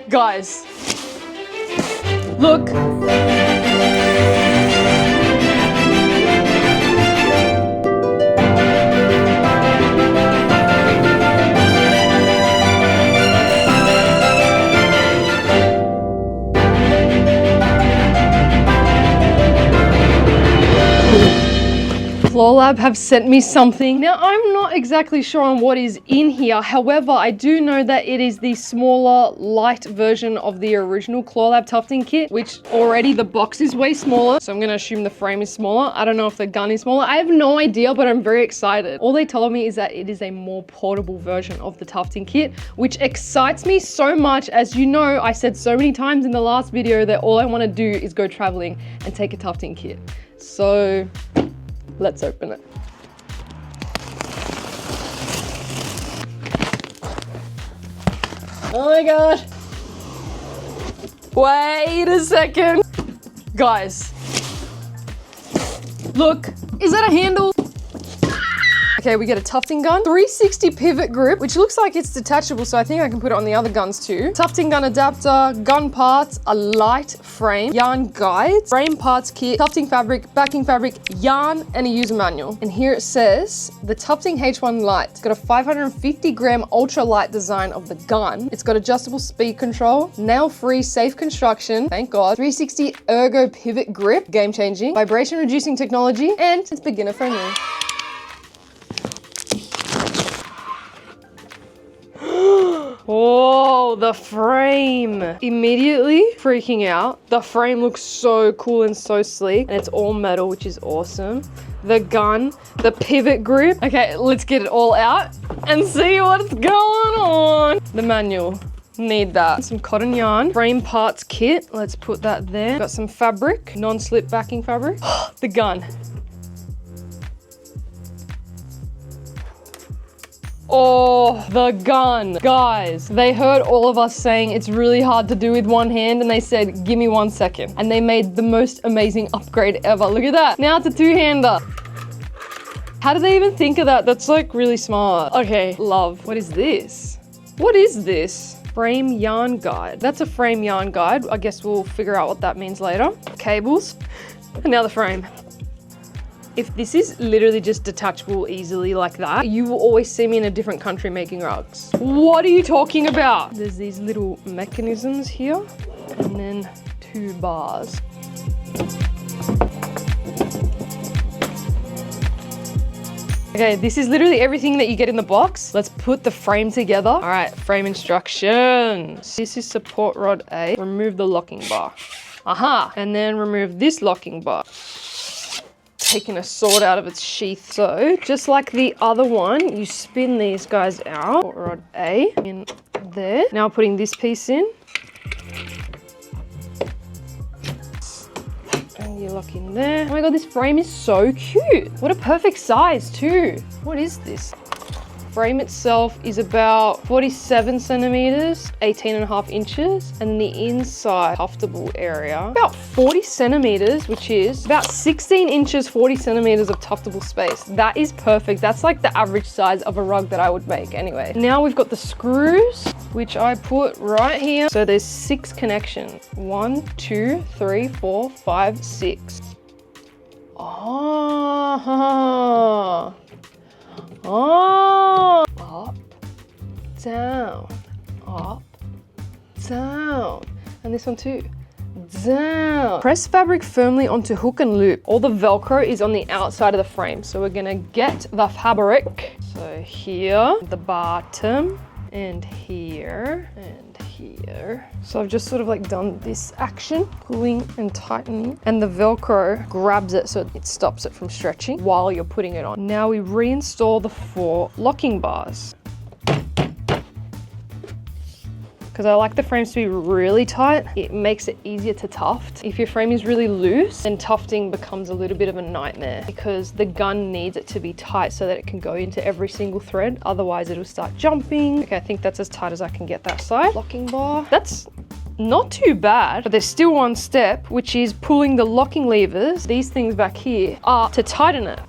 Guys, look. Clawlab have sent me something. Now, I'm not exactly sure on what is in here. However, I do know that it is the smaller, light version of the original Clawlab tufting kit, which already the box is way smaller. So I'm gonna assume the frame is smaller. I don't know if the gun is smaller. I have no idea, but I'm very excited. All they told me is that it is a more portable version of the tufting kit, which excites me so much. As you know, I said so many times in the last video that all I wanna do is go traveling and take a tufting kit. So, let's open it. Oh my god. Wait a second. Guys. Look, is that a handle? Okay, we get a tufting gun, 360 pivot grip, which looks like it's detachable, so I think I can put it on the other guns too. Tufting gun adapter, gun parts, a light frame, yarn guides, frame parts kit, tufting fabric, backing fabric, yarn, and a user manual. And here it says, the Tufting H1 Lite. It's got a 550 gram ultra light design of the gun. It's got adjustable speed control, nail-free safe construction, thank God, 360 ergo pivot grip, game changing, vibration reducing technology, and it's beginner friendly. Oh, the frame. Immediately freaking out. The frame looks so cool and so sleek, and it's all metal, which is awesome. The gun, the pivot grip. Okay, let's get it all out and see what's going on. The manual. Need that. Some cotton yarn, frame parts kit. Let's put that there. Got some fabric, non-slip backing fabric. The gun. Oh, the gun. Guys, they heard all of us saying it's really hard to do with one hand, and they said, give me 1 second. And they made the most amazing upgrade ever. Look at that. Now it's a two-hander. How did they even think of that? That's like really smart. Okay, love. What is this? What is this? Frame yarn guide. That's a frame yarn guide. I guess we'll figure out what that means later. Cables. And now the frame. If this is literally just detachable easily like that, you will always see me in a different country making rugs. What are you talking about? There's these little mechanisms here, and then 2 bars. Okay, this is literally everything that you get in the box. Let's put the frame together. All right, frame instructions. This is support rod A. Remove the locking bar. Aha, and then remove this locking bar. Taking a sword out of its sheath. So just like the other one, you spin these guys out. Rod A in there. Now putting this piece in. And you lock in there. Oh my god, this frame is so cute. What a perfect size too. What is this? Frame itself is about 47 centimeters, 18.5 inches, and the inside tuftable area, about 40 centimeters, which is about 16 inches, 40 centimeters of tuftable space. That is perfect. That's like the average size of a rug that I would make anyway. Now we've got the screws, which I put right here. So there's 6 connections. 1, 2, 3, 4, 5, 6. Oh. Oh, up, down, up, down. And this one too, down. Press fabric firmly onto hook and loop. All the Velcro is on the outside of the frame. So we're gonna get the fabric. So here, the bottom, and here, and here. So I've just sort of like done this action, pulling and tightening, and the Velcro grabs it so it stops it from stretching while you're putting it on. Now we reinstall the 4 locking bars. Because I like the frames to be really tight. It makes it easier to tuft. If your frame is really loose, then tufting becomes a little bit of a nightmare because the gun needs it to be tight so that it can go into every single thread. Otherwise it'll start jumping. Okay, I think that's as tight as I can get that side. Locking bar. That's not too bad, but there's still one step, which is pulling the locking levers, these things back here, up to tighten it.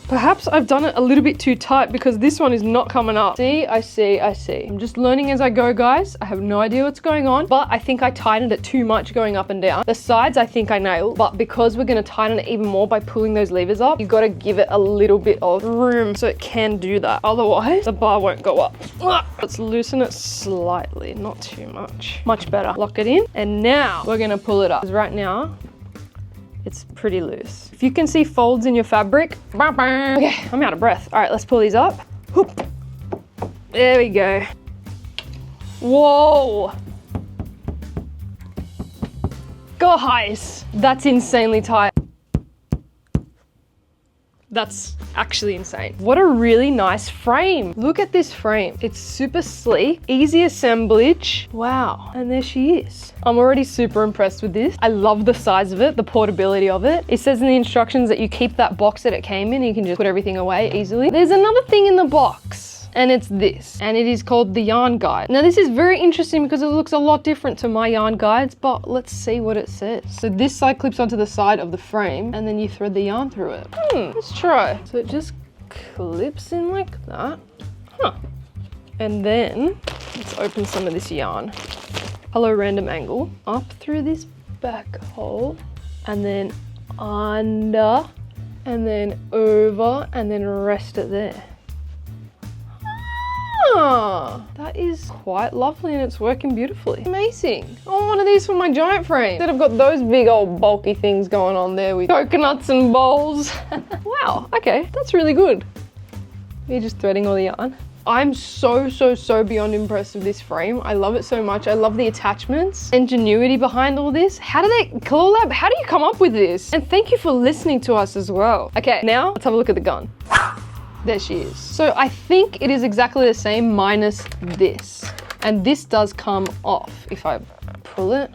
Perhaps I've done it a little bit too tight because this one is not coming up. See, I see. I'm just learning as I go, guys. I have no idea what's going on, but I think I tightened it too much going up and down. The sides I think I nailed, but because we're gonna tighten it even more by pulling those levers up, you've got to give it a little bit of room so it can do that. Otherwise, the bar won't go up. Let's loosen it slightly, not too much. Much better. Lock it in, and now we're gonna pull it up. Because right now, it's pretty loose. If you can see folds in your fabric, okay, I'm out of breath. All right, let's pull these up. Whoop. There we go. Whoa. Guys, that's insanely tight. That's actually insane. What a really nice frame. Look at this frame. It's super sleek, easy assemblage. Wow, and there she is. I'm already super impressed with this. I love the size of it, the portability of it. It says in the instructions that you keep that box that it came in, and you can just put everything away easily. There's another thing in the box. And it's this, and it is called the yarn guide. Now this is very interesting because it looks a lot different to my yarn guides, but let's see what it says. So this side clips onto the side of the frame, and then you thread the yarn through it. Let's try. So it just clips in like that. And then let's open some of this yarn. Hello random angle. Up through this back hole, and then under, and then over, and then rest it there. That is quite lovely, and it's working beautifully. Amazing. I want one of these for my giant frame. Instead I've got those big old bulky things going on there with coconuts and bowls. Wow, okay, that's really good. You're just threading all the yarn. I'm so beyond impressed with this frame. I love it so much. I love the attachments, ingenuity behind all this. Clawlab, how do you come up with this? And thank you for listening to us as well. Okay, now let's have a look at the gun. There she is. So I think it is exactly the same minus this. And this does come off if I pull it.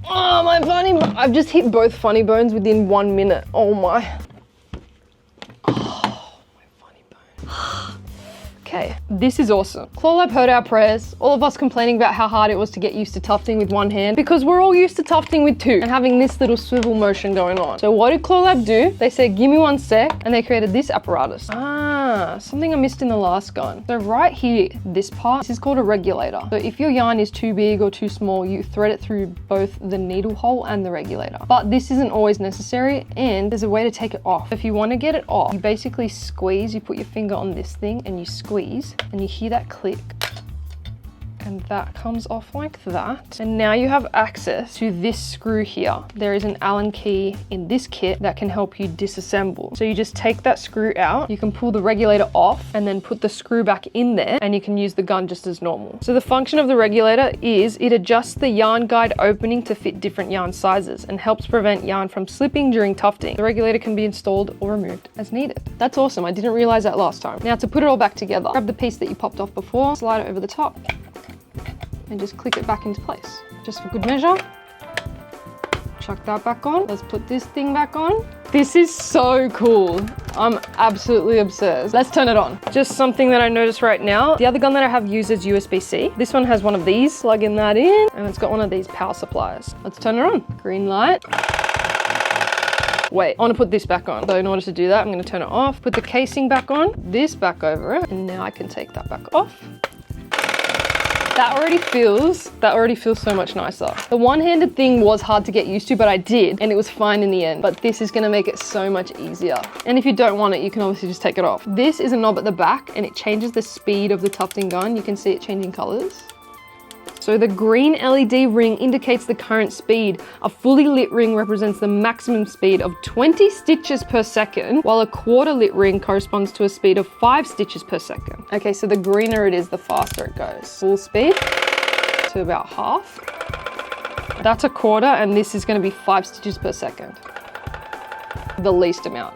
Oh, my funny bone. I've just hit both funny bones within 1 minute. Oh my. Oh, my funny bone. Okay, this is awesome. Clawlab heard our prayers, all of us complaining about how hard it was to get used to tufting with one hand, because we're all used to tufting with two and having this little swivel motion going on. So what did Clawlab do? They said, give me 1 sec, and they created this apparatus. Something I missed in the last gun. So right here, this part, this is called a regulator. So if your yarn is too big or too small, you thread it through both the needle hole and the regulator. But this isn't always necessary, and there's a way to take it off. If you want to get it off, you basically squeeze, you put your finger on this thing and you squeeze, and you hear that click. And that comes off like that. And now you have access to this screw here. There is an Allen key in this kit that can help you disassemble. So you just take that screw out, you can pull the regulator off and then put the screw back in there, and you can use the gun just as normal. So the function of the regulator is it adjusts the yarn guide opening to fit different yarn sizes and helps prevent yarn from slipping during tufting. The regulator can be installed or removed as needed. That's awesome. I didn't realize that last time. Now to put it all back together, grab the piece that you popped off before, slide it over the top, and just click it back into place. Just for good measure. Chuck that back on. Let's put this thing back on. This is so cool. I'm absolutely obsessed. Let's turn it on. Just something that I noticed right now. The other gun that I have uses USB-C. This one has one of these, plugging that in, and it's got one of these power supplies. Let's turn it on. Green light. Wait, I want to put this back on. So in order to do that, I'm going to turn it off, put the casing back on, this back over it, and now I can take that back off. That already feels so much nicer. The one-handed thing was hard to get used to, but I did, and it was fine in the end. But this is gonna make it so much easier. And if you don't want it, you can obviously just take it off. This is a knob at the back, and it changes the speed of the tufting gun. You can see it changing colors. So the green LED ring indicates the current speed. A fully lit ring represents the maximum speed of 20 stitches per second, while a quarter lit ring corresponds to a speed of 5 stitches per second. Okay, so the greener it is, the faster it goes. Full speed to about half. That's a quarter, and this is going to be 5 stitches per second. The least amount.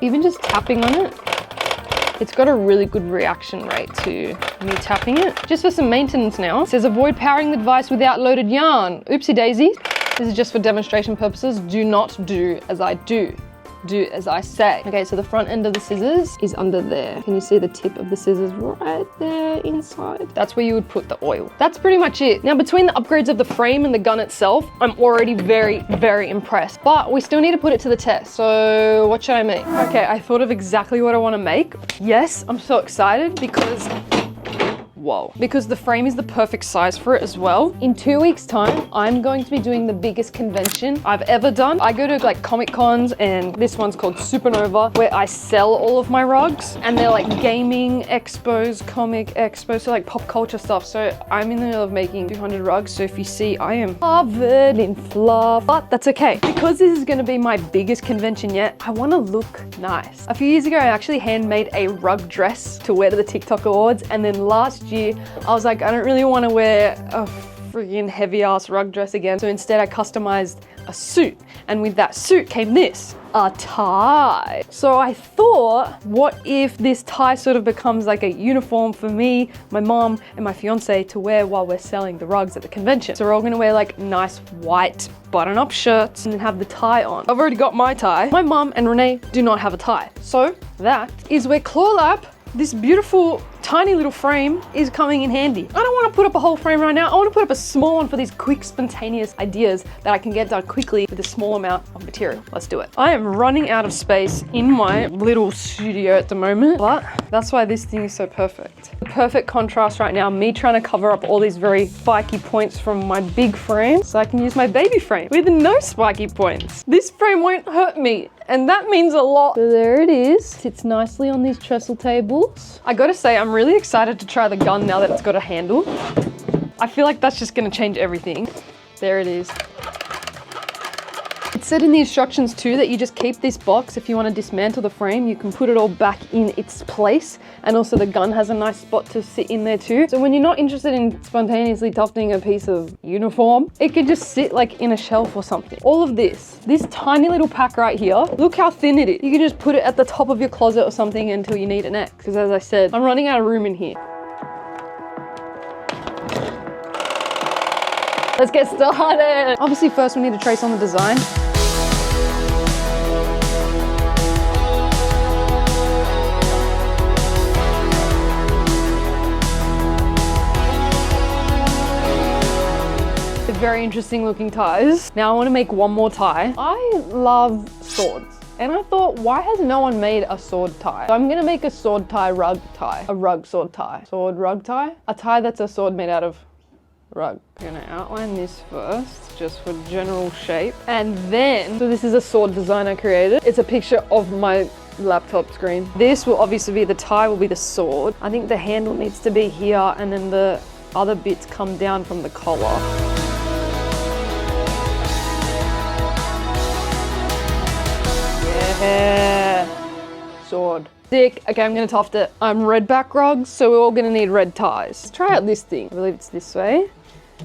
Even just tapping on it, it's got a really good reaction rate to me tapping it. Just for some maintenance now. It says avoid powering the device without loaded yarn. Oopsie daisy. This is just for demonstration purposes. Do not do as I do. do as I say. Okay, so the front end of the scissors is under there. Can you see the tip of the scissors right there inside? That's where you would put the oil. That's pretty much it. Now, between the upgrades of the frame and the gun itself, I'm already very, very impressed, but we still need to put it to the test. So what should I make? Okay, I thought of exactly what I want to make. Yes, I'm so excited because whoa. Because the frame is the perfect size for it as well. In 2 weeks' time, I'm going to be doing the biggest convention I've ever done. I go to like Comic Cons, and this one's called Supernova, where I sell all of my rugs, and they're like gaming expos, comic expos, so like pop culture stuff. So I'm in the middle of making 200 rugs. So if you see, I am covered in fluff, but that's okay. Because this is gonna be my biggest convention yet, I wanna look nice. A few years ago, I actually handmade a rug dress to wear to the TikTok Awards, and then last year, I was like, I don't really want to wear a freaking heavy ass rug dress again. So instead I customized a suit, and with that suit came this, a tie. So I thought, what if this tie sort of becomes like a uniform for me, my mom, and my fiance to wear while we're selling the rugs at the convention. So we're all gonna wear like nice white button-up shirts and have the tie on. I've already got my tie. My mom and Renee do not have a tie. So that is where Clawlab, this beautiful tiny little frame, is coming in handy. I don't want to put up a whole frame right now. I want to put up a small one for these quick, spontaneous ideas that I can get done quickly with a small amount of material. Let's do it. I am running out of space in my little studio at the moment, but that's why this thing is so perfect. The perfect contrast right now, me trying to cover up all these very spiky points from my big frame so I can use my baby frame with no spiky points. This frame won't hurt me, and that means a lot. So there it is. Sits nicely on these trestle tables. I gotta say, I'm really excited to try the gun now that it's got a handle. I feel like that's just gonna change everything. There it is. It said in the instructions too that you just keep this box. If you want to dismantle the frame, you can put it all back in its place. And also the gun has a nice spot to sit in there too. So when you're not interested in spontaneously tufting a piece of uniform, it could just sit like in a shelf or something. All of this tiny little pack right here, look how thin it is. You can just put it at the top of your closet or something until you need it next. Because as I said, I'm running out of room in here. Let's get started. Obviously first we need to trace on the design. Very interesting looking ties. Now I want to make one more tie. I love swords, and I thought, why has no one made a sword tie? So I'm gonna make a sword tie rug tie. A rug sword tie. Sword rug tie? A tie that's a sword made out of rug. I'm gonna outline this first, just for general shape. And then, so this is a sword design I created. It's a picture of my laptop screen. This will obviously be the tie, will be the sword. I think the handle needs to be here, and then the other bits come down from the collar. Yeah. Sword. Sick. Okay, I'm gonna tuft it. I'm REDBACKRUGS, so we're all gonna need red ties. Let's try out this thing. I believe it's this way.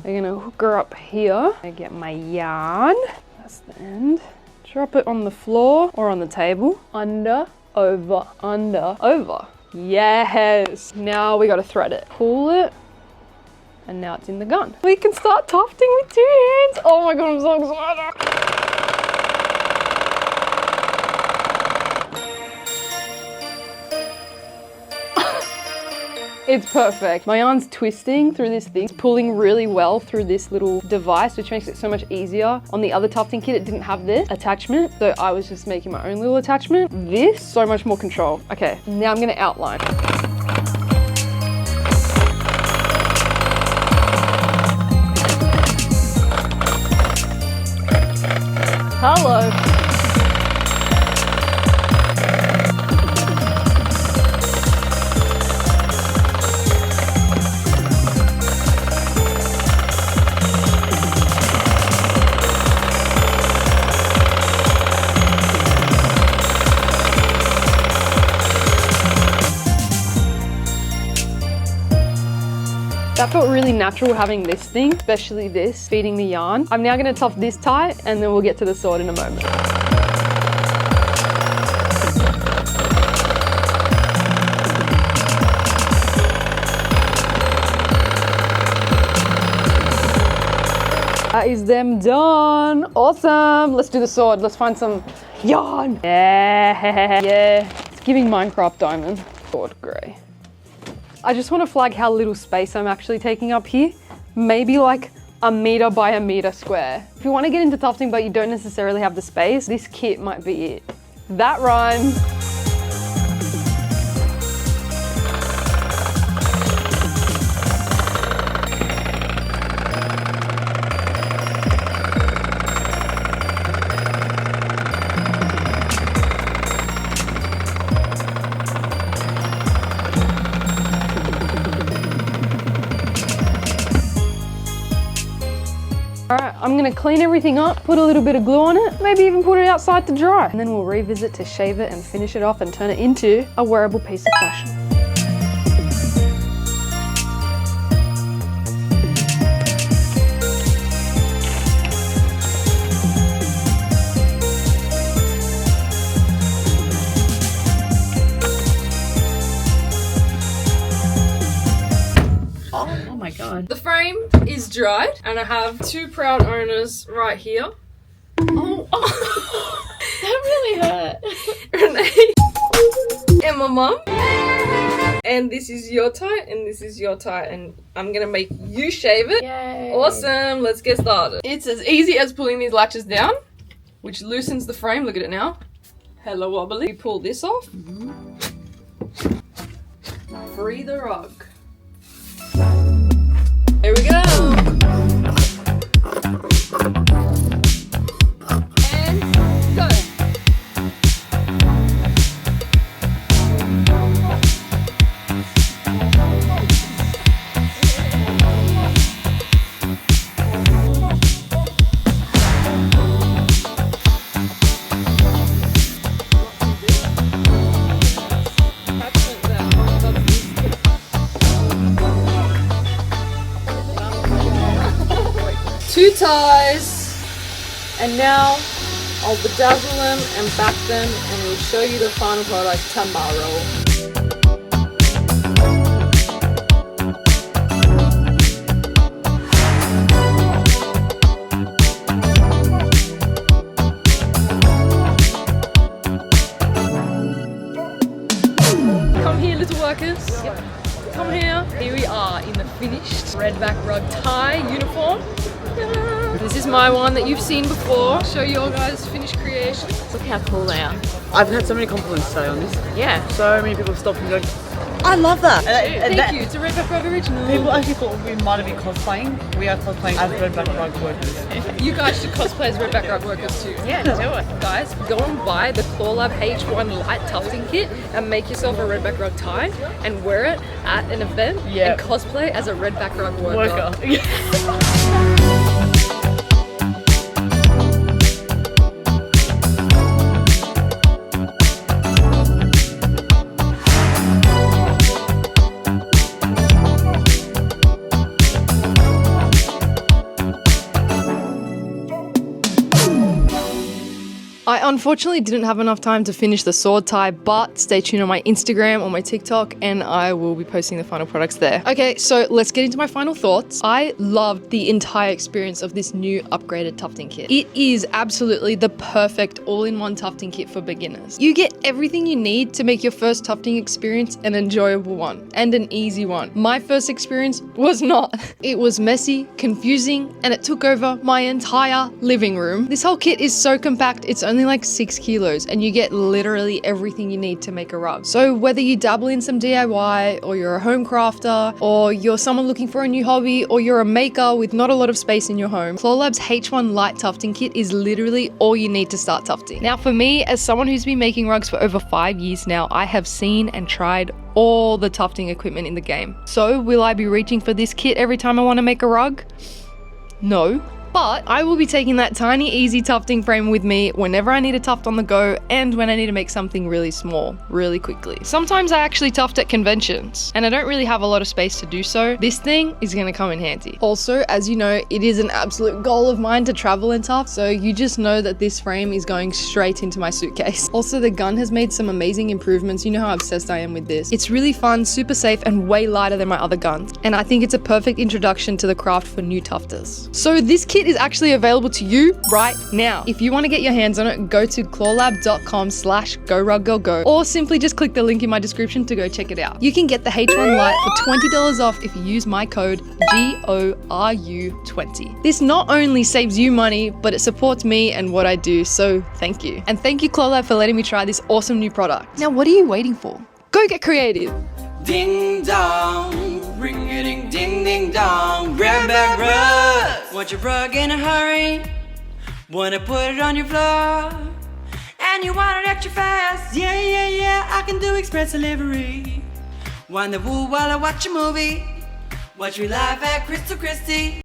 I'm gonna hook her up here. I get my yarn. That's the end. Drop it on the floor or on the table. Under, over, under, over. Yes. Now we gotta thread it. Pull it. And now it's in the gun. We can start tufting with 2 hands. Oh my God, I'm so excited. It's perfect. My yarn's twisting through this thing. It's pulling really well through this little device, which makes it so much easier. On the other tufting kit, it didn't have this attachment, so I was just making my own little attachment. This, so much more control. Okay, now I'm gonna outline. Hello. That felt really natural having this thing, especially this, feeding the yarn. I'm now gonna tuft this tie and then we'll get to the sword in a moment. That is them done. Awesome. Let's do the sword. Let's find some Yarn. Yeah, yeah. It's giving Minecraft diamond. Sword grey. I just want to flag how little space I'm actually taking up here. Maybe like 1 meter by 1 meter square. If you want to get into tufting but you don't necessarily have the space, this kit might be it. That rhymes. Alright, I'm gonna clean everything up, put a little bit of glue on it, maybe even put it outside to dry. And then we'll revisit to shave it and finish it off and turn it into a wearable piece of fashion. Oh my god. The frame is dried and I have 2 proud owners right here. Oh, that really hurt. Renee and my mum. And this is your tie and this is your tie and I'm gonna make you shave it. Yay. Awesome, let's get started. It's as easy as pulling these latches down, which loosens the frame. Look at it now. Hello wobbly. We pull this off. Free the rug. Here we go. And go. Two ties, and now I'll bedazzle them and back them and we'll show you the final product tomorrow. Come here, little workers. Yep. Come here. Here we are in the finished Redback Rug tie uniform. This is my one that you've seen before. Show your guys' finished creations. Look how cool they are. I've had so many compliments today on this. Yeah. So many people stopped and going, I love that. Thank you. It's a Redback Rug original. People actually thought we might have been cosplaying. We are cosplaying as Redback Rug workers. You guys should cosplay as Redback Rug workers too. Yeah, do it. Guys, go and buy the Clawlab H1 Lite tufting kit and make yourself a Redback Rug tie and wear it at an event and cosplay as a Redback Rug worker. I unfortunately didn't have enough time to finish the sword tie, but stay tuned on my Instagram or my TikTok and I will be posting the final products there. Okay, so let's get into my final thoughts. I loved the entire experience of this new upgraded tufting kit. It is absolutely the perfect all-in-one tufting kit for beginners. You get everything you need to make your first tufting experience an enjoyable one and an easy one. My first experience was not. It was messy, confusing, and it took over my entire living room. This whole kit is so compact, it's only like 6 kilos and you get literally everything you need to make a rug. So whether you dabble in some DIY or you're a home crafter or you're someone looking for a new hobby or you're a maker with not a lot of space in your home, Clawlab's H1 Lite tufting kit is literally all you need to start tufting. Now for me, as someone who's been making rugs for over 5 years now, I have seen and tried all the tufting equipment in the game. So will I be reaching for this kit every time I want to make a rug? No. But I will be taking that tiny easy tufting frame with me whenever I need a tuft on the go and when I need to make something really small, really quickly. Sometimes I actually tuft at conventions and I don't really have a lot of space to do so. This thing is gonna come in handy. Also, as you know, it is an absolute goal of mine to travel and tuft, so you just know that this frame is going straight into my suitcase. Also, the gun has made some amazing improvements. You know how obsessed I am with this. It's really fun, super safe, and way lighter than my other guns. And I think it's a perfect introduction to the craft for new tufters. So this kit kit is actually available to you right now. If you want to get your hands on it, go to clawlab.com/GoRugGirlGo or simply just click the link in my description to go check it out. You can get the H1 Lite for $20 off if you use my code GORU20. This not only saves you money, but it supports me and what I do, so thank you. And thank you Clawlab for letting me try this awesome new product. Now what are you waiting for? Go get creative. Ding dong, ring a ding ding ding dong. REDBACKRUGS. Want your rug in a hurry? Wanna put it on your floor? And you want it extra fast? Yeah, yeah, yeah, I can do express delivery. Wind the wool while I watch a movie. Watch me live at Chrystal Christie.